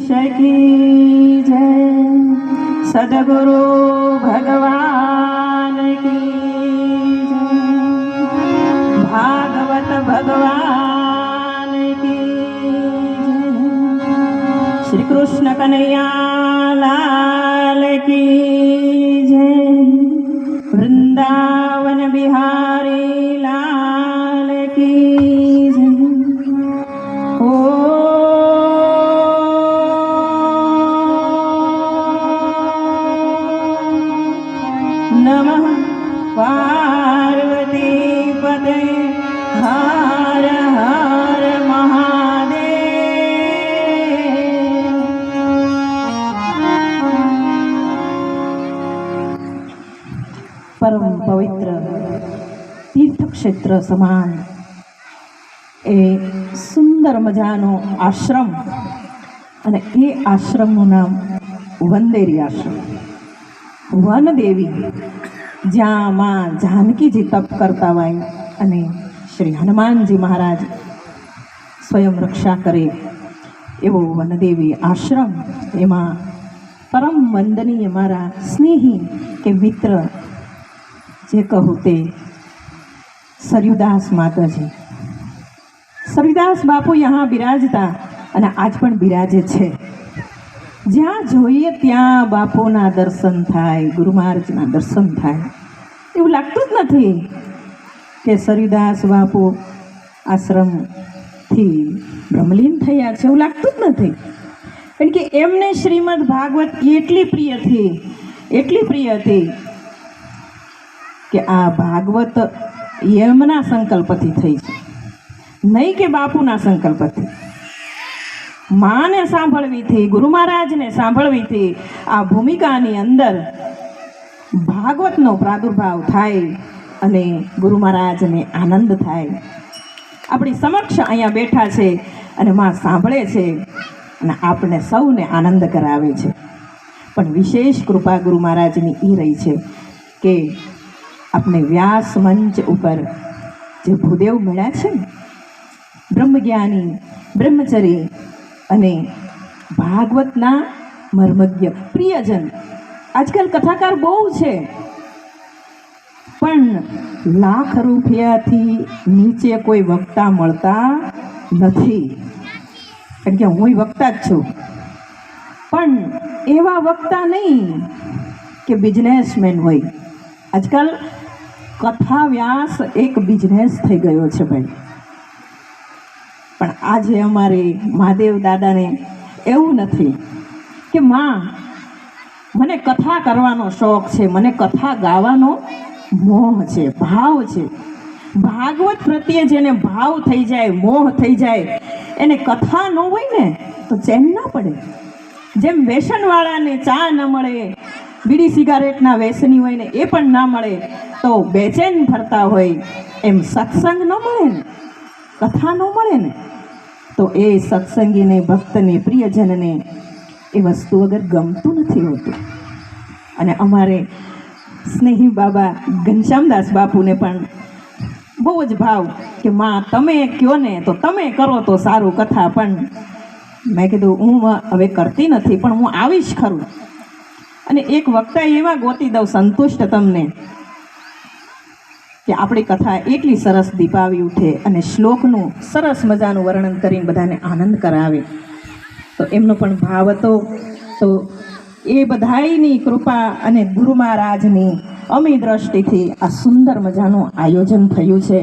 की जय। सद्गुरु भगवान की जय। भागवत भगवान की जय। श्री कृष्ण कन्हैया लाल की जय। वृंदावन बिहारी लाल की जय। नमः पार्वती पते हर हर महादेव। परम पवित्र तीर्थक्षेत्र સમાન એ સુંદર મજાનો આશ્રમ, અને એ આશ્રમનું નામ વંદેરી આશ્રમ. વનદેવી, જ્યાં માં જાનકીજી તપ કરતા હોય અને શ્રી હનુમાનજી મહારાજ સ્વયં રક્ષા કરે એવો વનદેવી આશ્રમ. એમાં પરમ વંદનીય મારા સ્નેહી કે મિત્ર જે કહું તે સરયુદાસ માતાજી, સરયુદાસ બાપુ यहाँ બિરાજતા અને આજ પણ બિરાજે છે. જ્યાં જોઈએ ત્યાં બાપુના દર્શન થાય, ગુરુ મહારાજના દર્શન થાય. એવું લાગતું જ નથી કે સરયુદાસ બાપુ આશ્રમથી બ્રહ્મલીન થયા છે, એવું લાગતું જ નથી. કારણ કે એમને શ્રીમદ ભાગવત એટલી પ્રિય હતી કે આ ભાગવત એમના સંકલ્પથી થઈ છે, નહીં કે બાપુના સંકલ્પથી. માને સાંભળવીથી, ગુરુ મહારાજને સાંભળવીથી આ ભૂમિકાની અંદર ભાગવતનો પ્રાદુર્ભાવ થાય અને ગુરુ મહારાજને આનંદ થાય. આપણી સમક્ષ અહીંયા બેઠા છે અને માં સાંભળે છે અને આપણે સૌને આનંદ કરાવે છે. પણ વિશેષ કૃપા ગુરુ મહારાજની એ રહી છે કે આપણે વ્યાસ મંચ ઉપર જે ભૂદેવ મળ્યા છે ને, બ્રહ્મજ્ઞાની, બ્રહ્મચરી અને ભાગવતના મર્મજ્ઞ પ્રિયજન. આજકાલ કથાકાર બહુ છે, પણ લાખ રૂપિયાથી નીચે કોઈ વક્તા મળતા નથી. કારણ કે હું વક્તા જ છું, પણ એવા વક્તા નહીં કે બિઝનેસમેન હોય. આજકાલ કથા વ્યાસ એક બિઝનેસ થઈ ગયો છે ભાઈ. પણ આજે અમારે મહાદેવ દાદાને એવું નથી કે માં મને કથા કરવાનો શોખ છે, મને કથા ગાવાનો મોહ છે, ભાવ છે. ભાગવત પ્રત્યે જેને ભાવ થઈ જાય, મોહ થઈ જાય, એને કથા ન હોય ને તો ચેન ના પડે. જેમ વ્યસનવાળાને ચા ન મળે, બીડી સિગારેટના વ્યસની હોય ને એ પણ ના મળે તો બેચેન ફરતા હોય, એમ સત્સંગ ન મળે ને, કથા ન મળે ને તો એ સત્સંગીને, ભક્તને, પ્રિયજનને એ વસ્તુ વગર ગમતું નથી હોતું. અને અમારે સ્નેહી બાબા ઘનશ્યામદાસ બાપુને પણ બહુ જ ભાવ કે માં તમે કહો ને તો તમે કરો તો સારું કથા. પણ મેં કીધું હું હવે કરતી નથી, પણ હું આવીશ ખરું. અને એક વક્તા એવા ગોતી દઉં સંતુષ્ટ તમને કે આપણી કથા એટલી સરસ દીપાવી ઉઠે અને શ્લોકનું સરસ મજાનું વર્ણન કરીને બધાને આનંદ કરાવે. તો એમનો પણ ભાવ હતો. તો એ બધાયની કૃપા અને ગુરુ મહારાજની અમી દ્રષ્ટિથી આ સુંદર મજાનું આયોજન થયું છે.